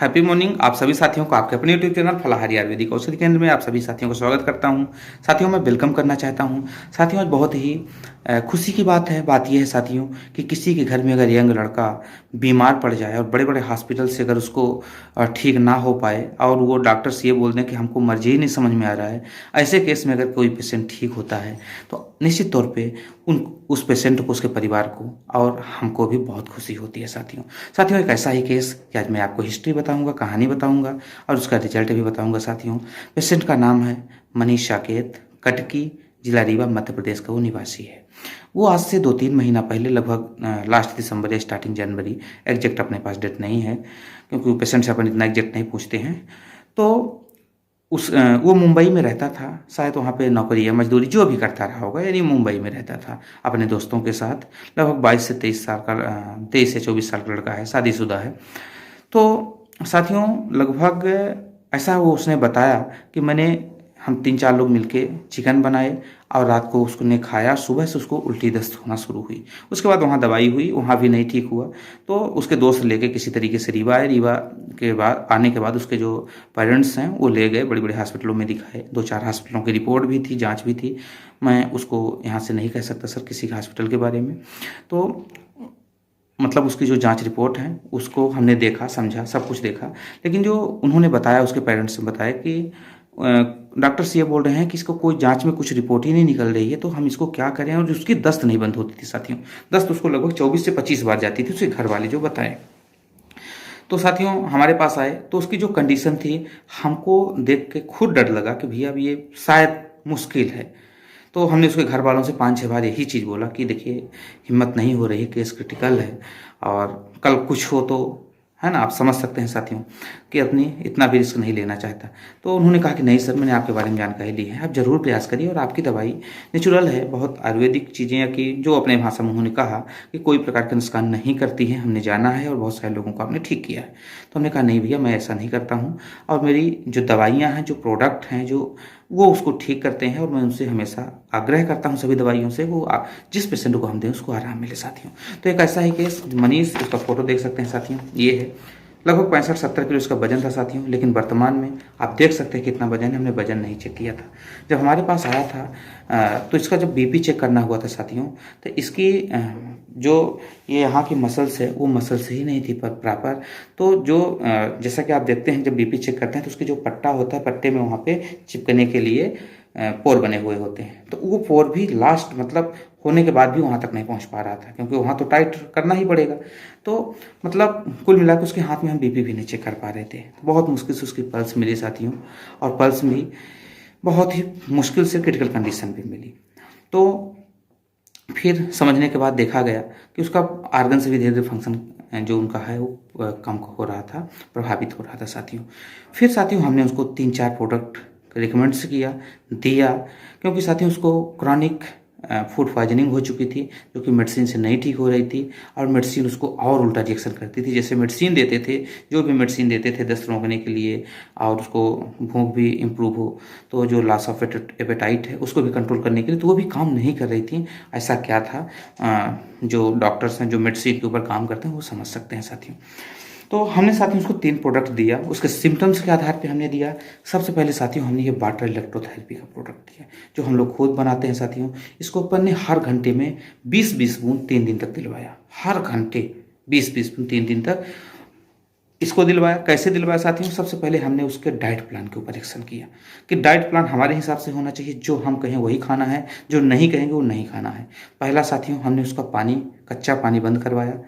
Happy morning आप सभी साथियों को आपके अपने यूट्यूब चैनल फलाहारी आयुर्वेदिक औषधि केंद्र में आप सभी साथियों को स्वागत करता हूं। साथियों मैं वेलकम करना चाहता हूं। साथियों आज बहुत ही खुशी की बात है। बात यह है साथियों कि किसी के घर में अगर यंग लड़का बीमार पड़ जाए और बड़े बड़े हॉस्पिटल से अगर उसको ठीक ना हो पाए और वो डॉक्टर्स ये बोल दें कि हमको मर्जी ही नहीं समझ में आ रहा है, ऐसे केस में अगर कोई पेशेंट ठीक होता है तो निश्चित तौर पे उस पेशेंट को, उसके परिवार को और हमको भी बहुत खुशी होती है। साथियों एक ऐसा ही केस कि आज मैं आपको हिस्ट्री बताऊंगा, कहानी बताऊंगा और उसका रिजल्ट भी बताऊंगा। साथियों पेशेंट का नाम है मनीष साकेत, कटकी जिला रीवा मध्य प्रदेश का वो निवासी है। वो आज से 2-3 महीना पहले, लगभग लास्ट दिसंबर या स्टार्टिंग जनवरी, एग्जैक्ट अपने पास डेट नहीं है क्योंकि वो पेशेंट से अपन इतना एग्जैक्ट नहीं पूछते हैं। तो वो मुंबई में रहता था, शायद वहाँ पे नौकरी या मजदूरी जो भी करता रहा होगा, यानी मुंबई में रहता था अपने दोस्तों के साथ। लगभग 22 से 23 साल का 23 से 24 साल का लड़का है, शादीशुदा है। तो साथियों लगभग ऐसा वो उसने बताया कि हम 3-4 लोग मिलके चिकन बनाए और रात को उसने खाया, सुबह से उसको उल्टी दस्त होना शुरू हुई। उसके बाद वहाँ दवाई हुई, वहाँ भी नहीं ठीक हुआ। तो उसके दोस्त लेके किसी तरीके से रीवा आए। रीवा के बाद आने के बाद उसके जो पेरेंट्स हैं वो ले गए, बड़े बड़े हॉस्पिटलों में दिखाए। 2-4 हॉस्पिटलों की रिपोर्ट भी थी, जाँच भी थी। मैं उसको यहाँ से नहीं कह सकता सर किसी हॉस्पिटल के बारे में। तो मतलब उसकी जो जांच रिपोर्ट है उसको हमने देखा, समझा, सब कुछ देखा। लेकिन जो उन्होंने बताया, उसके पेरेंट्स ने बताया कि डॉक्टर्स ये बोल रहे हैं कि इसको कोई जांच में कुछ रिपोर्ट ही नहीं निकल रही है, तो हम इसको क्या करें। और उसकी दस्त नहीं बंद होती थी साथियों। दस्त उसको लगभग 24 से 25 बार जाती थी, उसके घर वाले जो बताए। तो साथियों हमारे पास आए तो उसकी जो कंडीशन थी, हमको देख के खुद डर लगा कि भैया अब ये शायद मुश्किल है। तो हमने उसके घर वालों से 5-6 बार यही चीज़ बोला कि देखिए हिम्मत नहीं हो रही, केस क्रिटिकल है और कल कुछ हो तो, है ना, आप समझ सकते हैं साथियों कि अपनी इतना भी रिस्क नहीं लेना चाहता। तो उन्होंने कहा कि नहीं सर, मैंने आपके बारे में जानकारी ली है, आप ज़रूर प्रयास करिए और आपकी दवाई नेचुरल है, बहुत आयुर्वेदिक चीज़ें या कि जो अपने भाषा में उन्होंने कहा कि कोई प्रकार का नुकसान नहीं करती है, हमने जाना है और बहुत सारे लोगों को आपने ठीक किया है। तो हमने कहा नहीं भैया, मैं ऐसा नहीं करता हूँ और मेरी जो दवाइयाँ हैं, जो प्रोडक्ट हैं, जो वो उसको ठीक करते हैं और मैं उनसे हमेशा आग्रह करता हूँ सभी दवाइयों से वो जिस पेशेंट को हम दें उसको आराम मिले। साथियों तो एक ऐसा ही केस मनीष, उसका फोटो देख सकते हैं साथियों, ये है। लगभग 65-70 किलो इसका वजन था साथियों, लेकिन वर्तमान में आप देख सकते हैं कितना वजन है। हमने वजन नहीं चेक किया था जब हमारे पास आया था। तो इसका जब बीपी चेक करना हुआ था साथियों, तो इसकी जो ये यहाँ की मसल्स है वो मसल्स ही नहीं थी पर प्रॉपर। तो जो जैसा कि आप देखते हैं जब बीपी चेक करते हैं तो उसके जो पट्टा होता है, पट्टे में वहाँ पे चिपकने के लिए पोर बने हुए होते हैं। तो वो पोर भी लास्ट मतलब होने के बाद भी वहाँ तक नहीं पहुँच पा रहा था, क्योंकि वहाँ तो टाइट करना ही पड़ेगा। तो मतलब कुल मिलाकर उसके हाथ में हम बीपी भी नहीं चेक कर पा रहे थे। बहुत मुश्किल से उसकी पल्स मिली साथियों, और पल्स भी बहुत ही मुश्किल से क्रिटिकल कंडीशन भी मिली। तो फिर समझने के बाद देखा गया कि उसका आर्गन से भी धीरे धीरे फंक्शन जो उनका है वो कम हो रहा था, प्रभावित हो रहा था साथियों। फिर साथियों हमने उसको 3-4 प्रोडक्ट रिकमेंड्स किया, दिया, क्योंकि साथियों उसको क्रॉनिक फूड पॉइजनिंग हो चुकी थी जो कि मेडिसिन से नहीं ठीक हो रही थी। और मेडिसिन उसको और उल्टा रिएक्शन करती थी। जैसे मेडिसिन देते थे, जो भी मेडिसिन देते थे दस्त रोकने के लिए और उसको भूख भी इम्प्रूव हो, तो जो लॉस ऑफ एपेटाइट है उसको भी कंट्रोल करने के लिए, तो वो भी काम नहीं कर रही थी। ऐसा क्या था, जो डॉक्टर्स हैं जो मेडिसिन के ऊपर काम करते हैं वो समझ सकते हैं साथियों। तो हमने साथियों उसको 3 प्रोडक्ट दिया, उसके सिम्टम्स के आधार पे हमने दिया। सबसे पहले साथियों हमने ये वाटर इलेक्ट्रोथेरेपी का प्रोडक्ट दिया, जो हम लोग खुद बनाते हैं साथियों। इसको अपन ने हर घंटे में 20-20 बूंद 3 दिन तक दिलवाया। हर घंटे 20-20 बूंद 3 दिन तक इसको दिलवाया। कैसे दिलवाया साथियों, सबसे पहले हमने उसके डाइट प्लान के ऊपर एक्शन किया कि डाइट प्लान हमारे हिसाब से होना चाहिए, जो हम कहें वही खाना है, जो नहीं कहेंगे वो नहीं खाना है। पहला साथियों हमने उसका पानी, कच्चा पानी बंद करवाया।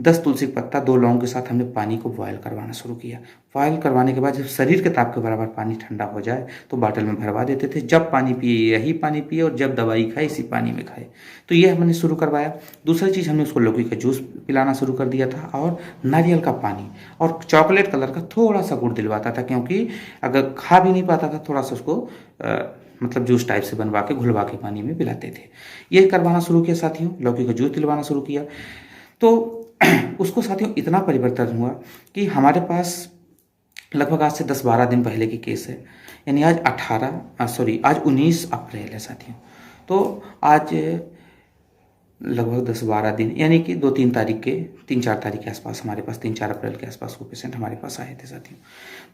10 तुलसी का पत्ता 2 लौंग के साथ हमने पानी को बॉयल करवाना शुरू किया। बॉयल करवाने के बाद जब शरीर के ताप के बराबर पानी ठंडा हो जाए तो बाटल में भरवा देते थे। जब पानी पिए यही पानी पिए और जब दवाई खाए इसी पानी में खाए। तो ये हमने शुरू करवाया। दूसरी चीज़, हमने उसको लौकी का जूस पिलाना शुरू कर दिया था और नारियल का पानी और चॉकलेट कलर का थोड़ा सा गुड़ दिलवाता था, क्योंकि अगर खा भी नहीं पाता था थोड़ा सा उसको मतलब जूस टाइप से बनवा के घुलवा के पानी में पिलाते थे। ये करवाना शुरू किया साथियों, लौकी का जूस दिलवाना शुरू किया। तो उसको साथियों इतना परिवर्तन हुआ कि हमारे पास लगभग आज से 10-12 दिन पहले की केस है, यानी आज 19 अप्रैल है साथियों। तो आज लगभग 10-12 दिन, यानी कि 2-3 तारीख के 3-4 तारीख के आसपास हमारे पास, 3-4 अप्रैल के आसपास वो पेशेंट हमारे पास आए थे साथियों।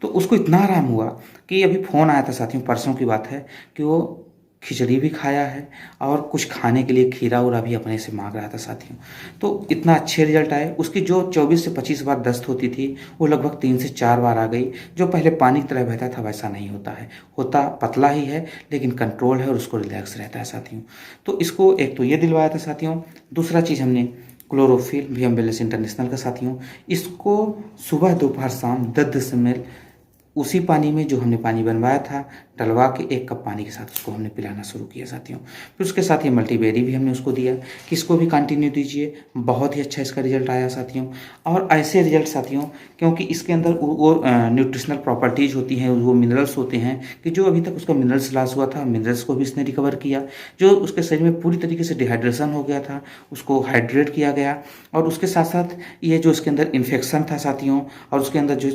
तो उसको इतना आराम हुआ कि अभी फ़ोन आया था साथियों, परसों की बात है, कि वो खिचड़ी भी खाया है और कुछ खाने के लिए खीरा-उरा भी अपने से माँग रहा था साथियों। तो इतना अच्छे रिज़ल्ट आए। उसकी जो 24 से 25 बार दस्त होती थी, वो लगभग 3 से 4 बार आ गई। जो पहले पानी की तरह बहता था वैसा नहीं होता है। होता पतला ही है लेकिन कंट्रोल है और उसको रिलैक्स रहता है साथियों। तो इसको एक तो ये दिलवाया था साथियों। दूसरा चीज़ हमने क्लोरोफिल वीएम वेलनेस इंटरनेशनल का साथियों। इसको सुबह, दोपहर, शाम 10-10 एमएल उसी पानी में जो हमने पानी बनवाया था डलवा के 1 कप पानी के साथ उसको हमने पिलाना शुरू किया साथियों। फिर उसके साथ ये मल्टीबेरी भी हमने उसको दिया कि इसको भी कंटिन्यू दीजिए। बहुत ही अच्छा इसका रिजल्ट आया साथियों। और ऐसे रिजल्ट साथियों, क्योंकि इसके अंदर वो न्यूट्रिशनल प्रॉपर्टीज़ होती हैं, वो मिनरल्स होते हैं कि जो अभी तक उसका मिनरल्स लॉस हुआ था, मिनरल्स को भी इसने रिकवर किया। जो उसके शरीर में पूरी तरीके से डिहाइड्रेशन हो गया था, उसको हाइड्रेट किया गया। और उसके साथ साथ ये जो इसके अंदर इन्फेक्शन था साथियों, और उसके अंदर जो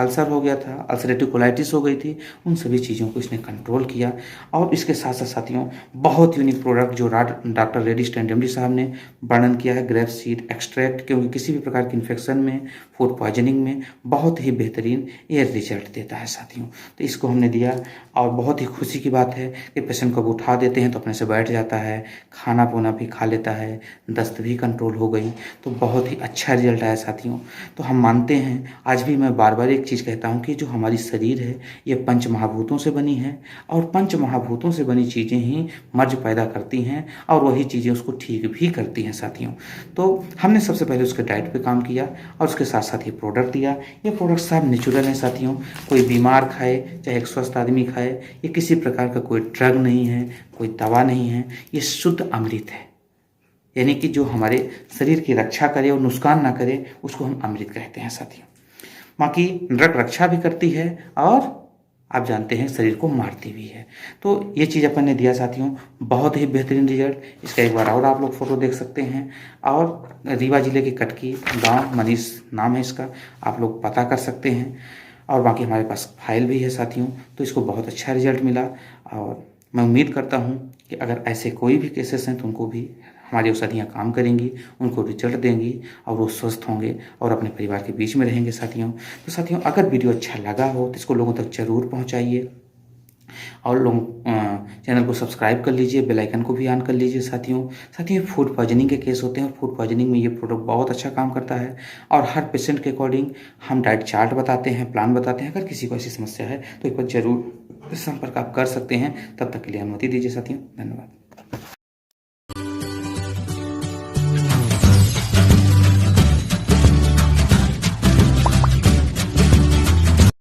अल्सर हो गया था, अल्सरेटिव कोलाइटिस हो गई थी, उन सभी चीज़ों को इसने कंट्रोल किया। और इसके साथ साथ साथियों, बहुत यूनिक प्रोडक्ट जो डॉक्टर रेडिश टंडन साहब ने वर्णन किया है, ग्रेप सीड एक्सट्रैक्ट, क्योंकि किसी भी प्रकार की इन्फेक्शन में, फूड पॉइजनिंग में बहुत ही बेहतरीन ये रिजल्ट देता है साथियों। तो इसको हमने दिया और बहुत ही खुशी की बात है कि पेशेंट को उठा देते हैं तो अपने से बैठ जाता है, खाना पीना भी खा लेता है, दस्त भी कंट्रोल हो गई। तो बहुत ही अच्छा रिजल्ट आया साथियों। तो हम मानते हैं, आज भी मैं बार बार एक चीज़ कहता हूँ कि जो हमारी शरीर है ये पंच महाभूतों से बनी है, और पंच महाभूतों से बनी चीज़ें ही मर्ज पैदा करती हैं और वही चीज़ें उसको ठीक भी करती हैं साथियों। तो हमने सबसे पहले उसके डाइट पे काम किया और उसके साथ साथ ये प्रोडक्ट दिया। ये प्रोडक्ट सब नेचुरल हैं साथियों। कोई बीमार खाए चाहे एक स्वस्थ आदमी खाए, ये किसी प्रकार का कोई ड्रग नहीं है, कोई दवा नहीं है, ये शुद्ध अमृत है। यानी कि जो हमारे शरीर की रक्षा करे और नुकसान ना करे, उसको हम अमृत कहते हैं साथियों। बाकी ड्रग रक्षा भी करती है और आप जानते हैं शरीर को मारती भी है। तो ये चीज़ अपन ने दिया साथियों, बहुत ही बेहतरीन रिजल्ट। इसका एक बार और आप लोग फोटो देख सकते हैं। और रीवा जिले के कटकी गांव, मनीष नाम है इसका, आप लोग पता कर सकते हैं। और बाकी हमारे पास फाइल भी है साथियों। तो इसको बहुत अच्छा रिजल्ट मिला और मैं उम्मीद करता हूँ कि अगर ऐसे कोई भी केसेस हैं तो उनको भी हमारी औषधियाँ काम करेंगी, उनको रिजल्ट देंगी और वो स्वस्थ होंगे और अपने परिवार के बीच में रहेंगे साथियों। तो साथियों, अगर वीडियो अच्छा लगा हो तो इसको लोगों तक ज़रूर पहुँचाइए और लोग चैनल को सब्सक्राइब कर लीजिए, बेल आइकन को भी ऑन कर लीजिए साथियों। फूड पॉइजनिंग के केस होते हैं और फूड पॉइजनिंग में ये प्रोडक्ट बहुत अच्छा काम करता है। और हर पेशेंट के अकॉर्डिंग हम डाइट चार्ट बताते हैं, प्लान बताते हैं। अगर किसी को ऐसी समस्या है तो एक बार ज़रूर संपर्क आप कर सकते हैं। तब तक के लिए अनुमति दीजिए साथियों, धन्यवाद।